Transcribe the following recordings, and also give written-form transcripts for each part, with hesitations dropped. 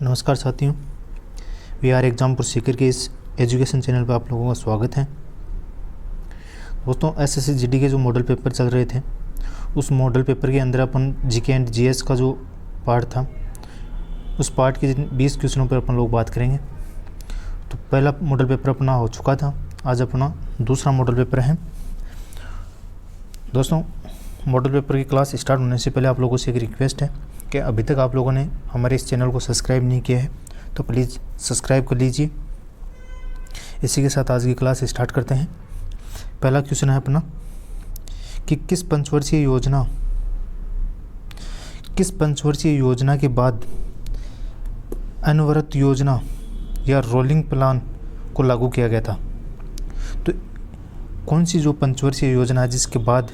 नमस्कार साथियों, we are Exampur Sikar के इस एजुकेशन चैनल पर आप लोगों का स्वागत है। दोस्तों, एसएससी जीडी के जो मॉडल पेपर चल रहे थे, उस मॉडल पेपर के अंदर अपन जीके एंड जीएस का जो पार्ट था, उस पार्ट के 20 क्वेश्चनों पर अपन लोग बात करेंगे। तो पहला मॉडल पेपर अपना हो चुका था, आज अपना दूसरा मॉडल पेपर है। दोस्तों, मॉडल पेपर की क्लास स्टार्ट होने से पहले आप लोगों से एक रिक्वेस्ट है कि अभी तक आप लोगों ने हमारे इस चैनल को सब्सक्राइब नहीं किया है तो प्लीज़ सब्सक्राइब कर लीजिए। इसी के साथ आज की क्लास स्टार्ट करते हैं। पहला क्वेश्चन है अपना कि किस पंचवर्षीय योजना के बाद अनवरत योजना या रोलिंग प्लान को लागू किया गया था। तो कौन सी जो पंचवर्षीय योजना है जिसके बाद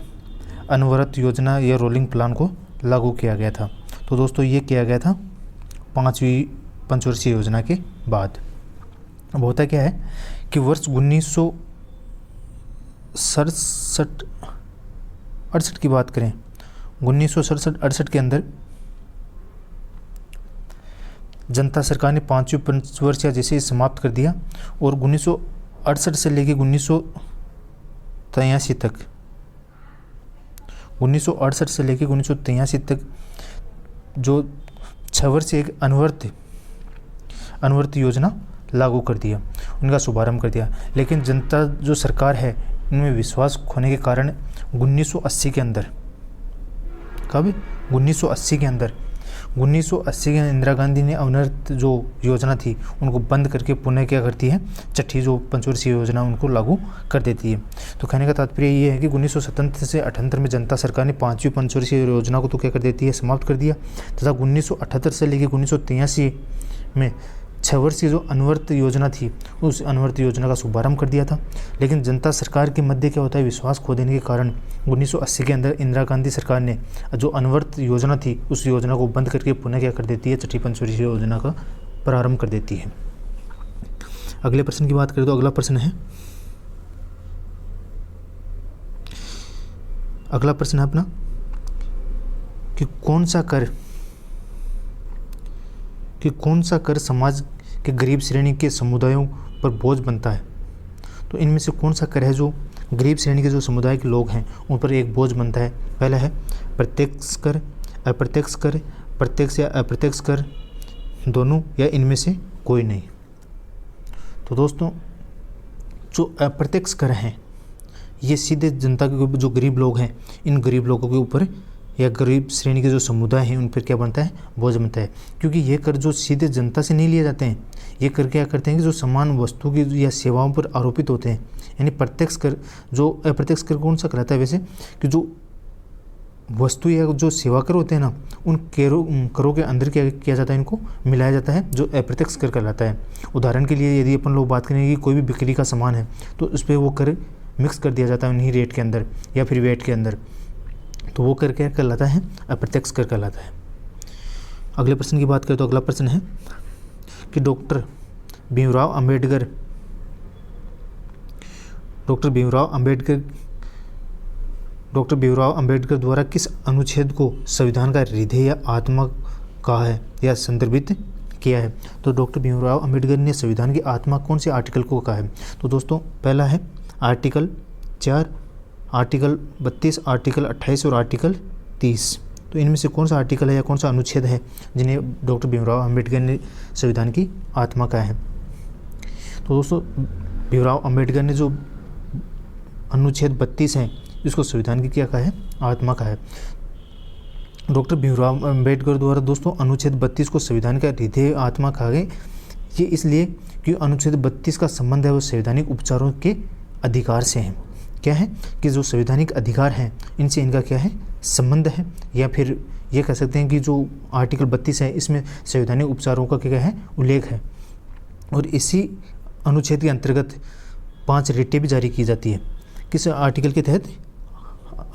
अनवरत योजना या रोलिंग प्लान को लागू किया गया था? तो दोस्तों, ये किया गया था 5वीं पंचवर्षीय योजना के बाद। अब होता क्या है कि वर्ष 1967-68 की बात करें, 1967-68 के अंदर जनता सरकार ने 5वीं पंचवर्षीय जैसे समाप्त कर दिया और 1968 से लेके 1983 तक 1968 से लेके 1983 तक जो 6 वर्ष एक अनवरत योजना लागू कर दिया, उनका शुभारंभ कर दिया। लेकिन जनता जो सरकार है, इनमें विश्वास खोने के कारण 1980 के अंदर, कब 1980 के इंदिरा गांधी ने अनवरत जो योजना थी उनको बंद करके पुनः क्या करती है, छठी जो पंचवर्षीय योजना उनको लागू कर देती है। तो कहने का तात्पर्य ये है कि 1977 से 78 में जनता सरकार ने 5वीं पंचवर्षीय योजना को तो क्या कर देती है, समाप्त कर दिया, तथा 1978 से लेकर 1983 में 6 वर्षीय जो अनवरत योजना थी, उस अनवरत योजना का शुभारंभ कर दिया था। लेकिन जनता सरकार के मध्य क्या होता है, विश्वास खो देने के कारण 1980 के अंदर इंदिरा गांधी सरकार ने जो अनवरत योजना थी उस योजना को बंद करके पुनः क्या कर देती है, छठी पंचवर्षीय योजना का प्रारंभ कर देती है। अगले प्रश्न की बात करें तो अगला प्रश्न है अपना कि कौन सा कर समाज के गरीब श्रेणी के समुदायों पर बोझ बनता है। तो इनमें से कौन सा कर है जो गरीब श्रेणी के जो समुदाय के लोग हैं उन पर एक बोझ बनता है? पहला है प्रत्यक्ष कर, अप्रत्यक्ष कर, प्रत्यक्ष या अप्रत्यक्ष कर, दोनों या इनमें से कोई नहीं। तो दोस्तों, जो अप्रत्यक्ष कर हैं ये सीधे जनता के जो गरीब लोग हैं, इन गरीब लोगों के ऊपर या गरीब श्रेणी के जो समुदाय हैं उन पर क्या बनता है, बोझ बनता है। क्योंकि ये कर जो सीधे जनता से नहीं लिए जाते हैं, ये कर क्या करते हैं कि जो समान वस्तु की या सेवाओं पर आरोपित होते हैं, यानी प्रत्यक्ष कर। जो अप्रत्यक्ष कर कौन सा कहलाता है वैसे, कि जो वस्तु या जो सेवा कर होते हैं ना, उन करों के अंदर क्या किया जाता है, इनको मिलाया जाता है, जो अप्रत्यक्ष कर कहलाता है। उदाहरण के लिए यदि अपन लोग बात करें कि कोई भी बिक्री का सामान है तो उस पर वो कर मिक्स कर दिया जाता है उन्हीं रेट के अंदर या फिर वेट के अंदर, तो वो कर क्या कहलाता है, अप्रत्यक्ष कर कहलाता है। अगले प्रश्न की बात करें तो अगला प्रश्न है कि डॉक्टर भीमराव अंबेडकर द्वारा किस अनुच्छेद को संविधान का हृदय या आत्मा कहा है या संदर्भित किया है? तो डॉक्टर भीमराव अंबेडकर ने संविधान की आत्मा कौन से आर्टिकल को कहा है? तो दोस्तों, पहला है आर्टिकल 4, आर्टिकल 32, आर्टिकल 28 और आर्टिकल 30। तो इनमें से कौन सा आर्टिकल है या कौन सा अनुच्छेद है जिन्हें डॉक्टर भीमराव अंबेडकर ने संविधान की आत्मा कहा है? तो दोस्तों, भीमराव अंबेडकर ने जो अनुच्छेद 32 है इसको संविधान की क्या कहा है, आत्मा कहा है। डॉक्टर भीमराव अंबेडकर द्वारा दोस्तों अनुच्छेद 32 को संविधान का हृदय आत्मा कहा गया। ये इसलिए कि अनुच्छेद 32 का संबंध है वो संवैधानिक उपचारों के अधिकार से है। क्या है कि जो संवैधानिक अधिकार हैं इनसे इनका क्या है, संबंध है, या फिर ये कह सकते हैं कि जो आर्टिकल 32 है इसमें संवैधानिक उपचारों का क्या है, उल्लेख है। और इसी अनुच्छेद के अंतर्गत 5 रिटें भी जारी की जाती है। किस आर्टिकल के तहत?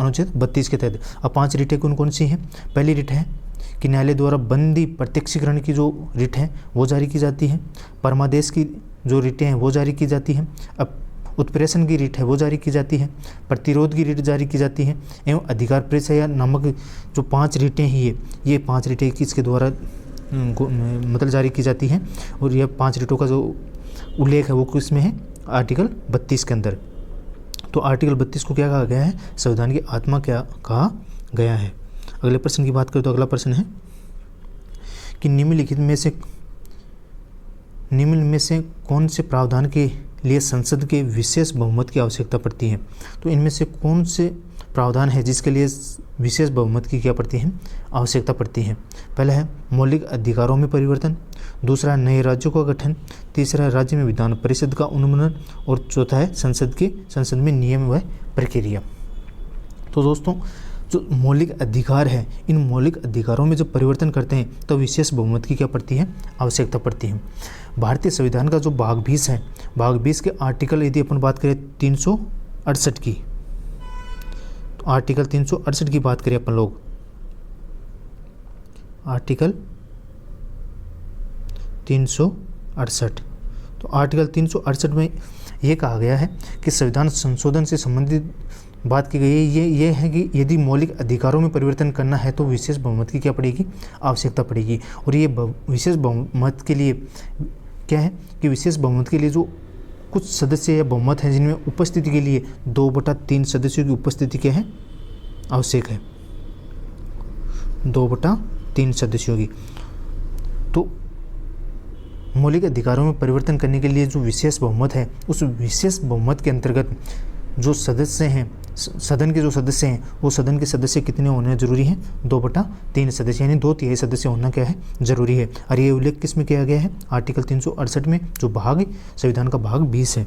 अनुच्छेद 32 के तहत। अब 5 रिटें कौन सी हैं? पहली रिट है कि न्यायालय द्वारा बंदी प्रत्यक्षीकरण की जो रिट है वो जारी की जाती है। परमादेश की जो रिटें हैं वो जारी की जाती हैं। अब उत्प्रेषण की रिट है वो जारी की जाती है, प्रतिरोध की रिट जारी की जाती है, एवं अधिकार प्रेस या नामक जो 5 रिटें ही है, ये 5 रिटें किसके द्वारा मतलब जारी की जाती है। और यह 5 रिटों का जो उल्लेख है वो किसमें है, आर्टिकल 32 के अंदर। तो आर्टिकल 32 को क्या कहा गया है, संविधान की आत्मा क्या कहा गया है। अगले प्रश्न की बात करें तो अगला प्रश्न है कि निम्नलिखित में से कौन से प्रावधान के लिए संसद के विशेष बहुमत की आवश्यकता पड़ती है। तो इनमें से कौन से प्रावधान है जिसके लिए विशेष बहुमत की क्या पड़ती है, आवश्यकता पड़ती है। पहला है मौलिक अधिकारों में परिवर्तन, दूसरा नए राज्यों का गठन, तीसरा राज्य में विधान परिषद का उन्मूलन और चौथा है संसद में नियम व प्रक्रिया। तो दोस्तों जो मौलिक अधिकार है, इन मौलिक अधिकारों में जब परिवर्तन करते हैं तो विशेष बहुमत की क्या पड़ती है, आवश्यकता पड़ती है। भारतीय संविधान का जो भाग 20 है, भाग 20 के आर्टिकल यदि अपन बात करें 368 की, तो आर्टिकल 368 की बात करें अपन लोग, आर्टिकल 368, तो आर्टिकल 368 में ये कहा गया है कि संविधान संशोधन से संबंधित बात की गई है ये है कि यदि मौलिक अधिकारों में परिवर्तन करना है तो विशेष बहुमत की क्या पड़ेगी, आवश्यकता पड़ेगी। और ये विशेष बहुमत के लिए क्या है कि विशेष बहुमत के लिए जो कुछ सदस्य या बहुमत हैं जिनमें उपस्थिति के लिए 2/3 सदस्यों की उपस्थिति क्या है, आवश्यक है, 2/3 सदस्यों की। तो मौलिक अधिकारों में परिवर्तन करने के लिए जो विशेष बहुमत है, उस विशेष बहुमत के अंतर्गत जो सदस्य हैं, सदन के जो सदस्य हैं, वो सदन के सदस्य कितने होने जरूरी हैं, 2/3 सदस्य, यानी 2/3 सदस्य होना क्या है, जरूरी है। और ये उल्लेख किस में किया गया है, आर्टिकल 368 में, जो भाग संविधान का भाग 20 है।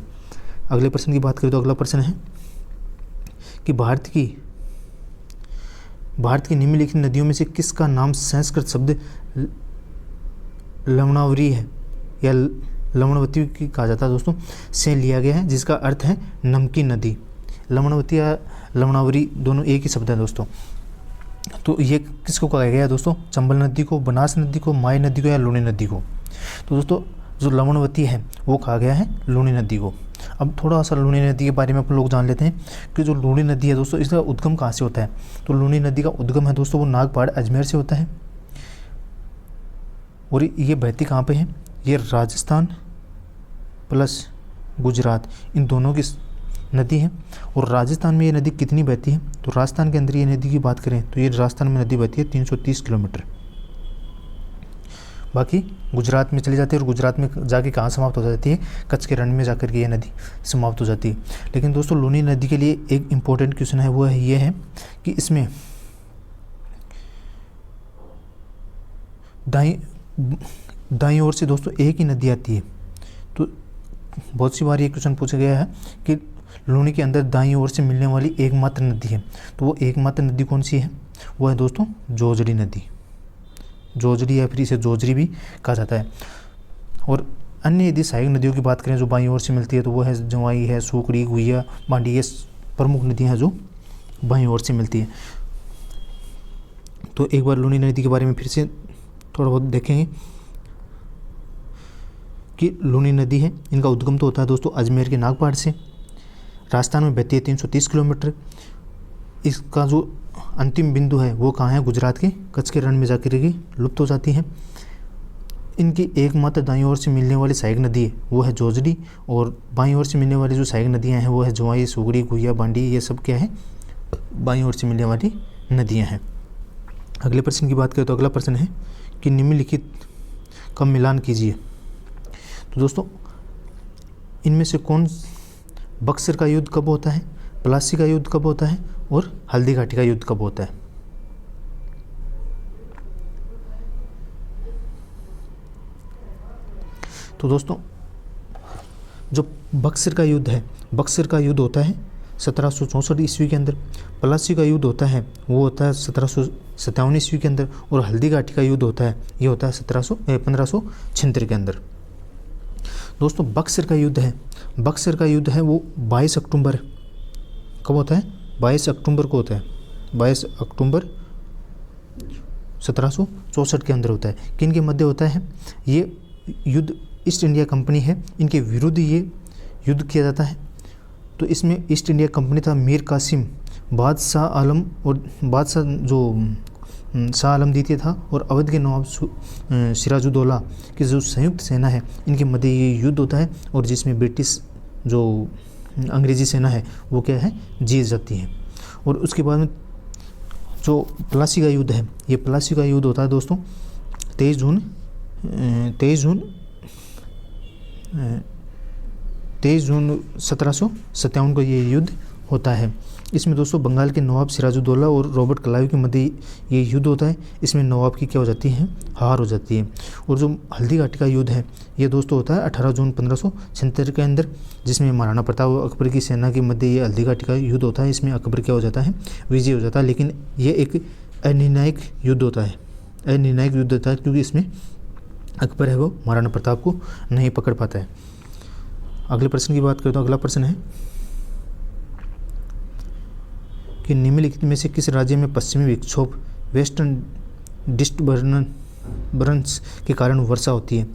अगले प्रश्न की बात करें तो अगला प्रश्न है कि भारत की निम्नलिखित नदियों में से किसका नाम संस्कृत शब्द लवणावरी है या लवणवती की कहा जाता है दोस्तों, से लिया गया है, जिसका अर्थ है नमकीन नदी। लवणवती या लवणावरी दोनों एक ही शब्द है दोस्तों। तो ये किसको कहा गया है दोस्तों, चंबल नदी को, बनास नदी को, माई नदी को या लूनी नदी को। तो दोस्तों जो लवणवती है वो कहा गया है लूनी नदी को। अब थोड़ा सा लूनी नदी के बारे में अपन लोग जान लेते हैं कि जो लूनी नदी है दोस्तों, इसका उद्गम कहाँ से होता है। तो लूनी नदी का उद्गम है दोस्तों वो नागपाड़ अजमेर से होता है। और ये बहती कहाँ पे है, ये राजस्थान प्लस गुजरात, इन दोनों की नदी है। और राजस्थान में ये नदी कितनी बहती है, तो राजस्थान के अंदर ये नदी की बात करें तो ये राजस्थान में नदी बहती है 330 किलोमीटर। बाकी गुजरात में चली जाती है और गुजरात में जाके कहाँ समाप्त हो जाती है, कच्छ के रण में जाकर के ये नदी समाप्त हो जाती है। लेकिन दोस्तों लूनी नदी के लिए एक इम्पोर्टेंट क्वेश्चन है, वो है ये है कि इसमें दाईं ओर से दोस्तों एक ही नदी आती है। तो बहुत सी बार ये क्वेश्चन पूछा गया है कि लूनी के अंदर दाईं ओर से मिलने वाली एकमात्र नदी है, तो वो एकमात्र नदी कौन सी है, वो है दोस्तों जोजड़ी नदी। जोजड़ी या फिर इसे जोजरी भी कहा जाता है। और अन्य यदि सहायक नदियों की बात करें जो बाईं ओर से मिलती है तो वो है जवाई है, सूकड़ी, गुइया, बांडी, ये प्रमुख नदियाँ हैं जो बाईं ओर से मिलती है। तो एक बार लूनी नदी के बारे में फिर से थोड़ा बहुत देखेंगे कि लूनी नदी है, इनका उद्गम तो होता है दोस्तों अजमेर के नागपाड़ से, राजस्थान में बहती है 330 किलोमीटर। इसका जो अंतिम बिंदु है वो कहाँ है, गुजरात के कच्छ के रण में जाकर के लुप्त हो जाती है। इनकी एकमात्र दाईं ओर से मिलने वाली सहायक नदी है वो है जोजड़ी, और बाईं ओर से मिलने वाली जो सहायक नदियाँ हैं वो है जवाई, सुगड़ी, गुइया, बांडी, ये सब क्या है, बाईं ओर से मिलने वाली नदियाँ हैं। अगले प्रश्न की बात करें तो अगला प्रश्न है कि निम्नलिखित का मिलान कीजिए। तो दोस्तों इनमें से कौन, बक्सर का युद्ध कब होता है, प्लासी का युद्ध कब होता है और हल्दी घाटी का युद्ध कब होता है। तो दोस्तों जो बक्सर का युद्ध है, बक्सर का युद्ध होता है 1764 ईस्वी के अंदर। प्लासी का युद्ध होता है वो होता है 1757 ईस्वी के अंदर। और हल्दी घाटी का युद्ध होता है ये होता है 1576 के अंदर। दोस्तों बक्सर का युद्ध है, बक्सर का युद्ध है वो 22 अक्टूबर कब होता है, 22 अक्टूबर को होता है, 22 अक्टूबर 1764 के अंदर होता है। किन के मध्य होता है ये युद्ध, ईस्ट इंडिया कंपनी है, इनके विरुद्ध ये युद्ध किया जाता है। तो इसमें ईस्ट इंडिया कंपनी था मीर कासिम, बादशाह आलम और बादशाह जो शाह आलम द्वितीय था और अवध के नवाब सिराजुद्दौला की जो संयुक्त सेना है इनके मध्य ये युद्ध होता है और जिसमें ब्रिटिश जो अंग्रेजी सेना है वो क्या है जीत जाती है। और उसके बाद में जो प्लासी का युद्ध है, ये प्लासी का युद्ध होता है दोस्तों 23 जून 1757 को ये युद्ध होता है। इसमें दोस्तों बंगाल के नवाब सिराजुद्दौला और रॉबर्ट क्लाइव के मध्य ये युद्ध होता है। इसमें नवाब की क्या हो जाती है, हार हो जाती है। और जो हल्दी घाटी का युद्ध है ये दोस्तों होता है 18 जून 1576 के अंदर, जिसमें महाराणा प्रताप और अकबर की सेना के मध्य ये हल्दी घाटी का युद्ध होता है। इसमें अकबर क्या हो जाता है, विजय हो जाता है। लेकिन ये एक अनिर्णायक युद्ध होता है, अनिर्णायक युद्ध होता है क्योंकि इसमें अकबर है वो महाराणा प्रताप को नहीं पकड़ पाता है। अगले प्रश्न की बात करें तो अगला प्रश्न है कि निम्नलिखित में से किस राज्य में पश्चिमी विक्षोभ वेस्टर्न डिस्टर्बेंस के कारण वर्षा होती है।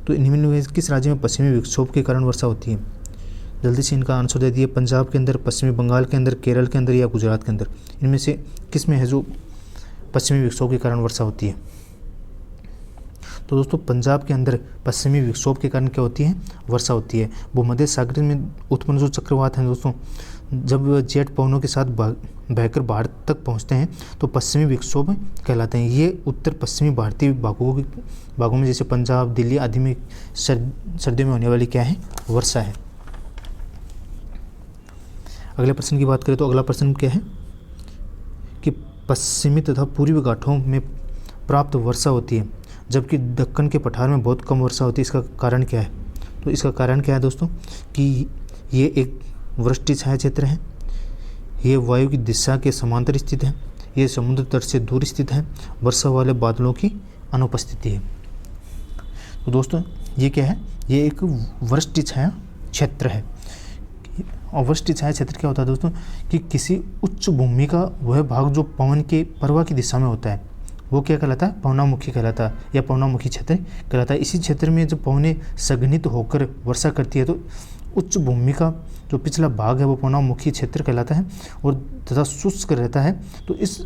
तो निम्न में किस राज्य में पश्चिमी विक्षोभ के कारण वर्षा होती है। जल्दी से इनका आंसर दे दिए। पंजाब के अंदर, पश्चिमी बंगाल के अंदर, केरल के अंदर या गुजरात के अंदर, इनमें से किस में है जो पश्चिमी विक्षोभ के कारण वर्षा होती है। तो दोस्तों पंजाब के अंदर पश्चिमी विक्षोभ के कारण क्या होती है, वर्षा होती है। भूमध्य सागर में उत्पन्न जो चक्रवात हैं दोस्तों, जब जेट पवनों के साथ बहकर भारत तक पहुंचते हैं तो पश्चिमी विक्षोभ कहलाते हैं। ये उत्तर पश्चिमी भारतीय भागों में जैसे पंजाब, दिल्ली आदि में सर्दियों में होने वाली क्या है, वर्षा है। अगले प्रश्न की बात करें तो अगला प्रश्न क्या है कि पश्चिमी तथा पूर्वी घाटों में प्राप्त वर्षा होती है जबकि दक्कन के पठार में बहुत कम वर्षा होती है। इसका कारण क्या है। तो इसका कारण क्या है दोस्तों कि ये एक वृष्टि छाया क्षेत्र है, ये वायु की दिशा के समांतर स्थित है, ये समुद्र तट से दूर स्थित है, वर्षा वाले बादलों की अनुपस्थिति है। तो दोस्तों ये क्या है, ये एक वृष्टि छाया क्षेत्र है। और वृष्टि छाया क्षेत्र क्या होता है दोस्तों कि किसी उच्च भूमि का वह भाग जो पवन के प्रवाह की दिशा में होता है वो क्या कहलाता है, पवनामुखी कहलाता है या पवनामुखी क्षेत्र कहलाता है। इसी क्षेत्र में जब पवनें संघनित होकर वर्षा करती है तो उच्च भूमि का जो पिछला भाग है वो पवनामुखी क्षेत्र कहलाता है और तथा शुष्क रहता है। तो इस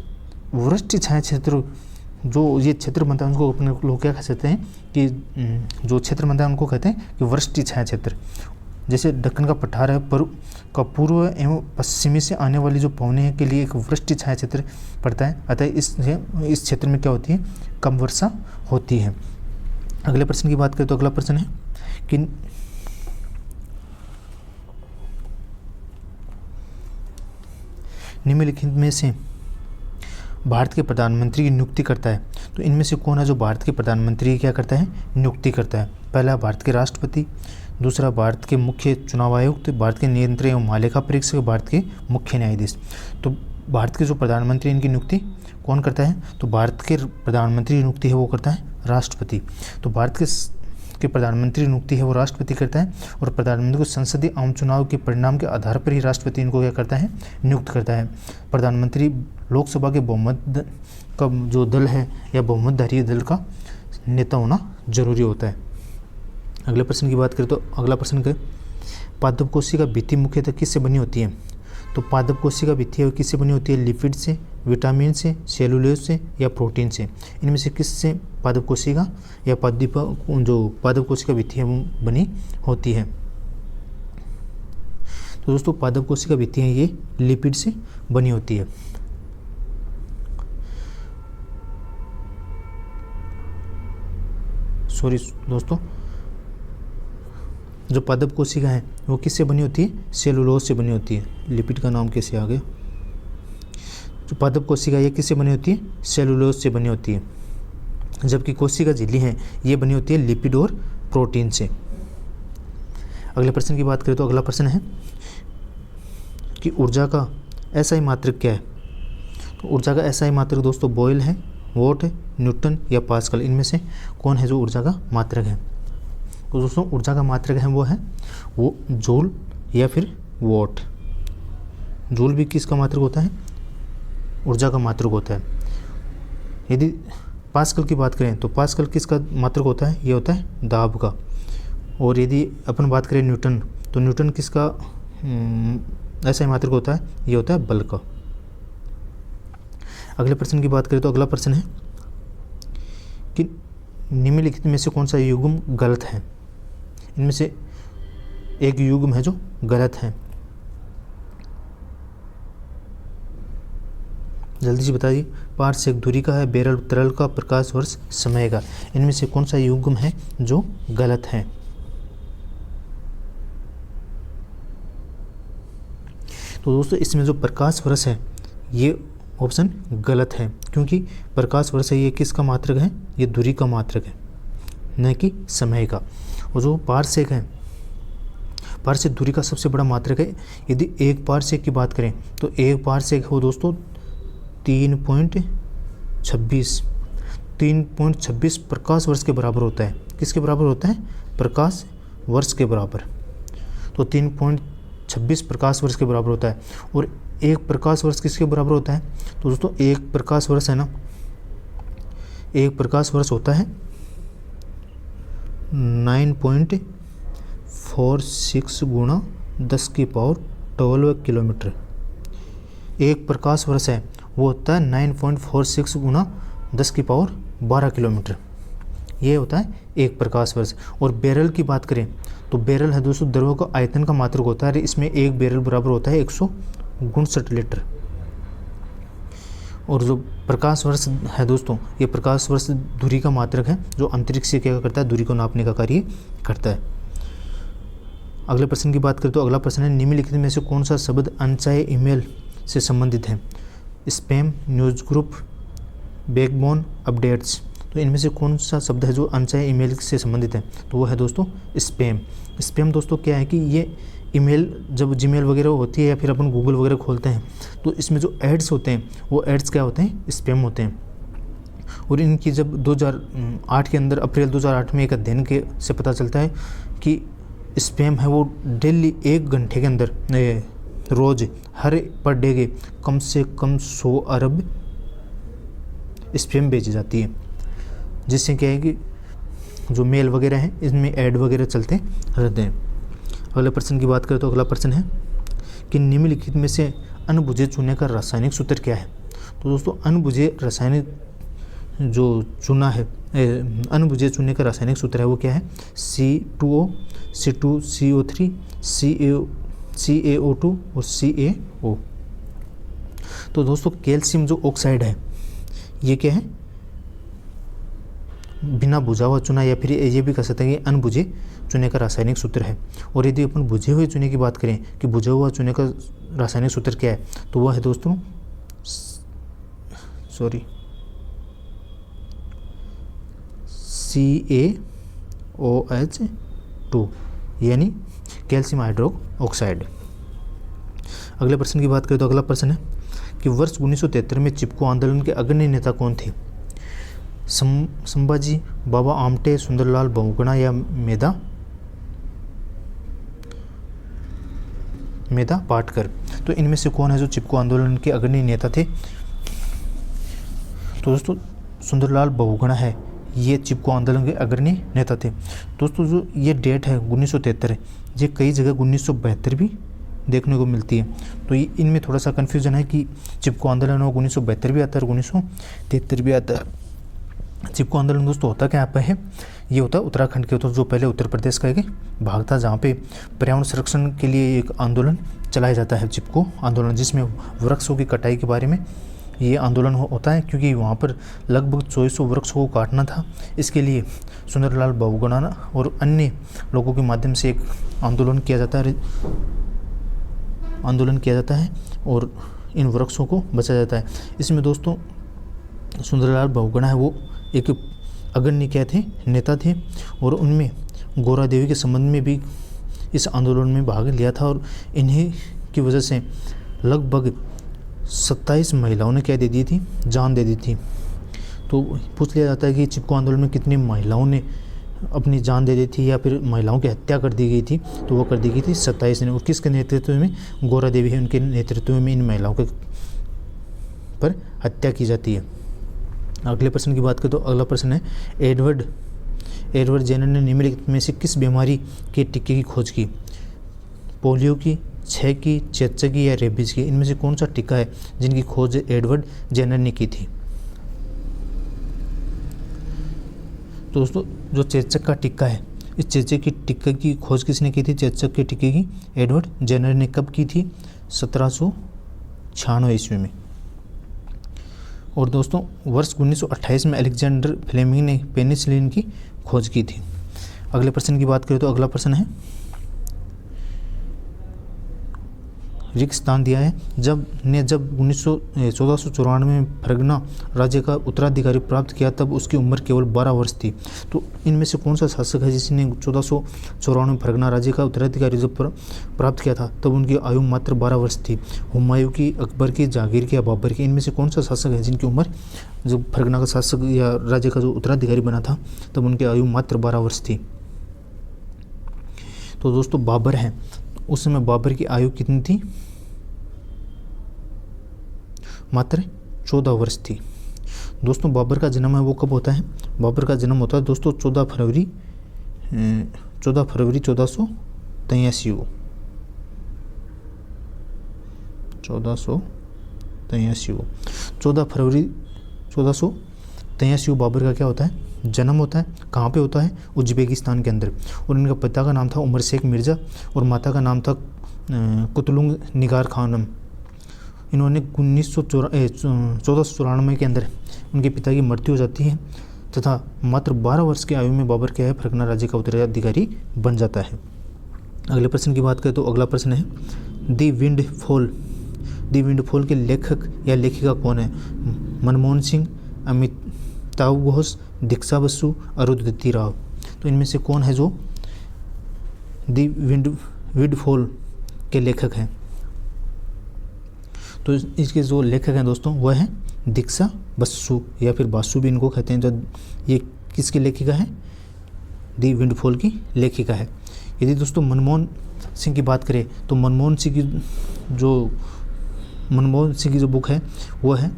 वृष्टि छाया क्षेत्र जो ये क्षेत्र बनता है उनको अपने लोग क्या कह सकते हैं कि जो क्षेत्र बनता है उनको कहते हैं कि वृष्टि छाया क्षेत्र। जैसे दक्कन का पठार है का पूर्व एवं पश्चिमी से आने वाली जो पवनें के लिए एक वृष्टि छाया क्षेत्र पड़ता है, अतः इस क्षेत्र में क्या होती है, कम वर्षा होती है। अगले प्रश्न की बात करें तो अगला प्रश्न है कि निम्नलिखित में से भारत के प्रधानमंत्री की नियुक्ति करता है। तो इनमें से कौन है जो भारत के प्रधानमंत्री की क्या करता है, नियुक्ति करता है। पहला भारत के राष्ट्रपति, दूसरा भारत के मुख्य चुनाव आयुक्त, भारत के नियंत्रक एवं महालेखा परीक्षक, भारत के मुख्य न्यायाधीश। तो भारत के जो प्रधानमंत्री इनकी नियुक्ति कौन करता है, तो भारत के प्रधानमंत्री की नियुक्ति है वो करता है राष्ट्रपति। तो भारत के प्रधानमंत्री नियुक्ति है वो राष्ट्रपति करता है और प्रधानमंत्री को संसदीय आम चुनाव के परिणाम के आधार पर ही राष्ट्रपति इनको क्या करता है, नियुक्त करता है। प्रधानमंत्री लोकसभा के बहुमत का जो दल है या बहुमतधारी दल का नेता होना जरूरी होता है। अगले प्रश्न की बात करें तो अगला प्रश्न है पादप कोशिका भित्ति मुख्यतः किससे बनी होती है। तो पादप कोशिका भित्ति किससे बनी होती है, लिपिड से, विटामिन से, सेलुलोज से या प्रोटीन से। इनमें से किससे पादप कोशिका या पादप कोशिका भित्ति बनी होती है। तो दोस्तों पादप कोशिका भित्ति ये लिपिड से बनी होती है। सॉरी दोस्तों, जो पादप कोशिका है वो किससे बनी होती है, सेलुलोज से बनी होती है। लिपिड का नाम कैसे आ गया। जो पादप कोशिका ये किससे बनी होती है, सेलुलोज से बनी होती है, जबकि कोशिका झिल्ली है ये बनी होती है लिपिड और प्रोटीन से। अगले प्रश्न की बात करें तो अगला प्रश्न है कि ऊर्जा का एसआई मात्रक क्या है। तो ऊर्जा का एसआई मात्रक दोस्तों बॉयल है, वोट है, न्यूटन या पास्कल। इनमें से कौन है जो ऊर्जा का मात्रक है। तो दोस्तों ऊर्जा का मात्रक है वो जूल या फिर वॉट। जूल भी किसका मात्रक होता है, ऊर्जा का मात्रक होता है। यदि पास्कल की बात करें तो पास्कल किसका मात्रक होता है, ये होता है दाब का। और यदि अपन बात करें न्यूटन, तो न्यूटन किसका ऐसा ही मात्रक होता है, ये होता है बल का। अगले प्रश्न की बात करें तो अगला प्रश्न है कि निम्नलिखित में से कौन सा युग्म गलत है। इनमें से एक युग्म है जो गलत है, जल्दी से बताइए। पारसेक दूरी का है, बैरल तरल का, प्रकाश वर्ष समय का। इनमें से कौन सा युग्म है जो गलत है। तो दोस्तों इसमें जो प्रकाश वर्ष है ये ऑप्शन गलत है, क्योंकि प्रकाश वर्ष है ये किसका मात्रक है, ये दूरी का मात्रक है, न कि समय का। और जो पारसेक है, पारसेक दूरी का सबसे बड़ा मात्रक है। यदि एक पारसेक की बात करें तो एक पारसेक हो दोस्तों 3.26 प्रकाश वर्ष के बराबर होता है। किसके बराबर होता है, प्रकाश वर्ष के बराबर। तो 3.26 प्रकाश वर्ष के बराबर होता है। और एक प्रकाश वर्ष किसके बराबर होता है, तो दोस्तों एक प्रकाश वर्ष है ना, एक प्रकाश वर्ष होता है 9.46 गुणा 10⁻12 किलोमीटर। एक प्रकाश वर्ष है वो होता है 9.46 गुणा 10⁻12 किलोमीटर, ये होता है एक प्रकाश वर्ष। और बैरल की बात करें तो बैरल है दोस्तों द्रव्य का आयतन का मात्रक होता है। इसमें एक बैरल बराबर होता है 159 लीटर। और जो प्रकाश वर्ष है दोस्तों, ये प्रकाश वर्ष दूरी का मात्रक है जो अंतरिक्ष से क्या करता है, दूरी को नापने का कार्य करता है। अगले प्रश्न की बात करें तो अगला प्रश्न है निम्नलिखित में से कौन सा शब्द अनचाहे ईमेल से संबंधित है। Spam, news group, backbone, updates. तो इनमें से कौन सा शब्द है जो अनचाहे ईमेल से संबंधित है, तो वो है दोस्तों स्पैम। स्पैम दोस्तों क्या है कि ये ईमेल जब जीमेल वगैरह होती है या फिर अपन गूगल वगैरह खोलते हैं तो इसमें जो एड्स होते हैं वो एड्स क्या होते हैं, स्पैम होते हैं। और इनकी जब 2008 के अंदर, अप्रैल 2008 में एक अध्ययन के से पता चलता है कि स्पैम है वो डेली 1 घंटे के अंदर रोज़ हर पर डे के कम से कम 100 अरब स्पैम भेजी जाती है, जिससे क्या है कि जो मेल वगैरह हैं इसमें ऐड वगैरह चलते रहते हैं। अगले प्रश्न की बात करें तो अगला प्रश्न है कि निम्नलिखित में से अनबुझे चूने का रासायनिक सूत्र क्या है। तो दोस्तों अनबुझे रासायनिक जो चूना है, अनबुझे चूने का रासायनिक सूत्र है वो क्या है, C2O, C2CO3, CaO2 और CaO। तो दोस्तों कैल्शियम जो ऑक्साइड है ये क्या है, बिना बुझा हुआ चूना, या फिर ये भी कह सकते हैं कि अनबुझे चूने का रासायनिक सूत्र है। और यदि अपन बुझे हुए चूने की बात करें कि बुझा हुआ चूने का रासायनिक सूत्र क्या है, तो वह है दोस्तों CaOH2 यानी कैल्शियम हाइड्रोक्साइड। अगले प्रश्न की बात करें तो अगला प्रश्न है कि वर्ष 1973 में चिपको आंदोलन के अग्रणी नेता कौन थे। संभाजी, बाबा आमटे, सुंदरलाल बहुगुणा या मेधा पाटकर। तो इनमें से कौन है जो चिपको आंदोलन के अग्रणी नेता थे। तो दोस्तों सुंदरलाल बहुगुणा है, ये चिपको आंदोलन के अग्रणी नेता थे। दोस्तों जो ये डेट है 1973, ये कई जगह 1972 भी देखने को मिलती है। तो ये इनमें थोड़ा सा कन्फ्यूजन है कि चिपको आंदोलन 1972 भी आता है और 1973 भी आता है। चिपको आंदोलन दोस्तों होता क्या पे है, ये होता है उत्तराखंड के, तो जो पहले उत्तर प्रदेश का एक भाग था जहाँ पे पर्यावरण संरक्षण के लिए एक आंदोलन चलाया जाता है, चिपको आंदोलन, जिसमें वृक्षों की कटाई के बारे में ये आंदोलन होता है, क्योंकि वहाँ पर लगभग 2400 वृक्षों को काटना था। इसके लिए सुंदरलाल बहुगुणा और अन्य लोगों के माध्यम से एक आंदोलन किया जाता है और इन वृक्षों को बचाया जाता है। इसमें दोस्तों सुंदरलाल बहुगुणा है वो एक अग्रणी क्या थे, नेता थे, और उनमें गौरा देवी के संबंध में भी इस आंदोलन में भाग लिया था। और इन्हीं की वजह से लगभग 27 महिलाओं ने क्या दे दी थी, जान दे दी थी। तो पूछ लिया जाता है कि चिपको आंदोलन में कितनी महिलाओं ने अपनी जान दे दी थी या फिर महिलाओं की हत्या कर दी गई थी, तो वो कर दी गई थी 27 ने। और किसके नेतृत्व में, गौरा देवी है, उनके नेतृत्व में इन महिलाओं के पर हत्या की जाती है। अगले प्रश्न की बात करें तो अगला प्रश्न है एडवर्ड जेनर ने निम्नलिखित में से किस बीमारी के टीके की खोज की। पोलियो की, 6 की, चेचक की या रेबीज की, इनमें से कौन सा टीका है जिनकी खोज एडवर्ड जेनर ने की थी? तो दोस्तों जो चेचक का टीका है, इस चेचक की टीका की खोज किसने की थी? चेचक के टीके की एडवर्ड जेनर ने कब की थी? 1796 ईस्वी में। और दोस्तों वर्ष 1928 में अलेक्जेंडर फ्लेमिंग ने पेनिसिलिन की खोज की थी। अगले प्रश्न की बात करें तो अगला प्रश्न है, रिक्त स्थान दिया है जब 1494 में फरगना राज्य का उत्तराधिकारी प्राप्त किया तब उसकी उम्र केवल 12 वर्ष थी। तो इनमें से कौन सा शासक है जिसने 1494 में फरगना राज्य का उत्तराधिकारी जब प्राप्त किया था तब उनकी आयु मात्र 12 वर्ष थी? हुमायूं की, अकबर की, जहांगीर की या बाबर की? इनमें से कौन सा शासक है जिनकी उम्र, जब फरगना का शासक या राज्य का जो उत्तराधिकारी बना था तब उनकी आयु मात्र 12 वर्ष थी? तो दोस्तों बाबर हैं। उस समय बाबर की आयु कितनी थी? मात्र 14 वर्ष थी। दोस्तों बाबर का जन्म है वो कब होता है? बाबर का जन्म होता है दोस्तों 14 फरवरी 1483 को। 14 फरवरी 1483 को बाबर का क्या होता है? जन्म होता है। कहाँ पे होता है? उज्बेकिस्तान के अंदर। और इनका पिता का नाम था उमर शेख मिर्ज़ा और माता का नाम था कुतलुंग निगार खानम। इन्होंने 1494 के अंदर उनके पिता की मृत्यु हो जाती है तथा मात्र 12 वर्ष की आयु में बाबर क्या है? फरगना राज्य का उत्तराधिकारी बन जाता है। अगले प्रश्न की बात करें तो अगला प्रश्न है, दी विंड फॉल के लेखक या लेखिका कौन है? मनमोहन सिंह, अमिताभ घोष, दीक्षा बसु, अरुंधति राव? तो इनमें से कौन है जो दी विंड फॉल के लेखक हैं? तो इसके जो लेखक हैं दोस्तों वह है दीक्षा बसु या फिर बासु भी इनको कहते हैं। जो ये किसकी लेखिका है? दी विंड फॉल की लेखिका है। यदि दोस्तों मनमोहन सिंह की बात करें तो मनमोहन सिंह की जो बुक है वो है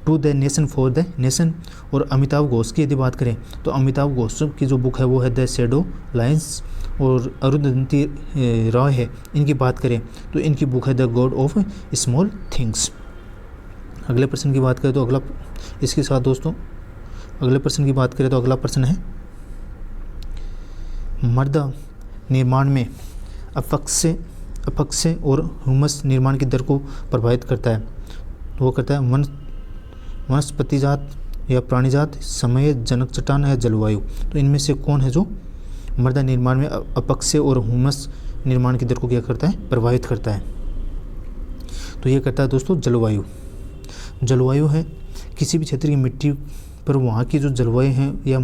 to the nation for the nation. और अमिताभ घोष की यदि बात करें तो अमिताभ घोष की जो बुक है वो है द शैडो लाइन्स। और अरुंधति रॉय है, इनकी बात करें तो इनकी बुक है the God of small things. अगले प्रश्न की बात करें तो अगला, इसके साथ दोस्तों अगले प्रश्न की बात करें तो अगला प्रश्न है, मृदा निर्माण में अपक्षय और ह्यूमस निर्माण की दर को प्रभावित करता है। तो वो करता है वनस्पतिजात या प्राणीजात, समय, जनक चट्टान या जलवायु? तो इनमें से कौन है जो मृदा निर्माण में अपक्षय और ह्यूमस निर्माण की दर को क्या करता है? प्रभावित करता है। तो ये करता है दोस्तों जलवायु। जलवायु है किसी भी क्षेत्र की मिट्टी पर वहाँ की जो जलवायु है या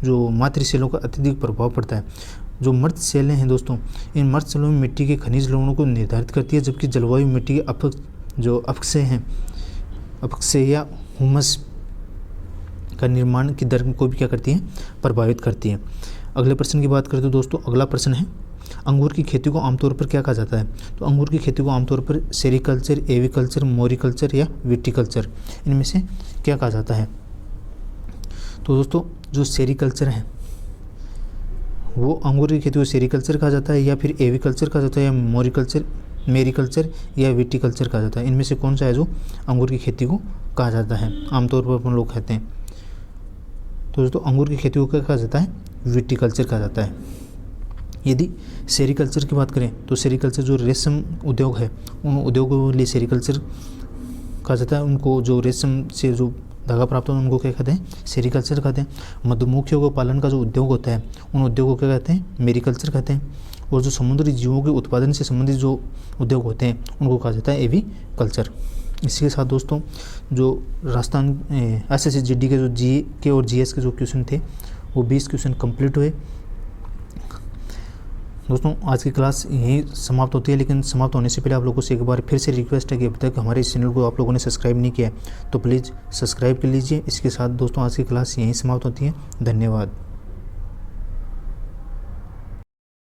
जो मातृशैलों का अत्यधिक प्रभाव पड़ता है। जो मृत शैलें हैं दोस्तों, इन मृत शैलों में मिट्टी के खनिज लवणों को निर्धारित करती है, जबकि जलवायु मिट्टी के अपक्षय या ह्यूमस का निर्माण की दर को भी क्या करती है? प्रभावित करती है। अगले प्रश्न की बात करें तो दोस्तों अगला प्रश्न है, अंगूर की खेती को आमतौर पर क्या कहा जाता है? तो अंगूर की खेती को आमतौर पर सेरिकल्चर, एविकल्चर, मोरिकल्चर या विटिकल्चर, इनमें से क्या कहा जाता है? तो दोस्तों जो सेरिकल्चर है वो अंगूर की खेती को सेरिकल्चर कहा जाता है या फिर एविकल्चर कहा जाता है या मोरिकल्चर, मेरिकल्चर या विटिकल्चर कहा जाता है? इनमें से कौन सा है जो अंगूर की खेती को कहा जाता है आमतौर पर अपन लोग कहते हैं? तो दोस्तों अंगूर की खेती को क्या कहा जाता है? विटिकल्चर कहा जाता है। यदि सेरिकल्चर की बात करें तो सेरिकल्चर जो रेशम उद्योग है उन उद्योगों के लिए सेरिकल्चर कहा जाता है। उनको जो रेशम से जो धागा प्राप्त होता है उनको क्या कहते हैं? सेरिकल्चर कहते हैं। मधुमक्खियों को पालन का जो उद्योग होता है उन उद्योगों को क्या कहते हैं? मेरिकल्चर कहते हैं। और जो समुद्री जीवों के उत्पादन से संबंधित जो उद्योग होते हैं उनको कहा जाता है एविकल्चर। इसी के साथ दोस्तों जो राजस्थान SSCGD के जो GK और GS के जो क्वेश्चन थे वो 20 क्वेश्चन कंप्लीट हुए। दोस्तों आज की क्लास यहीं समाप्त होती है, लेकिन समाप्त होने से पहले आप लोगों से एक बार फिर से रिक्वेस्ट है कि अभी तक हमारे इस चैनल को आप लोगों ने सब्सक्राइब नहीं किया है तो प्लीज़ सब्सक्राइब कर लीजिए। इसके साथ दोस्तों आज की क्लास यहीं समाप्त होती है। धन्यवाद।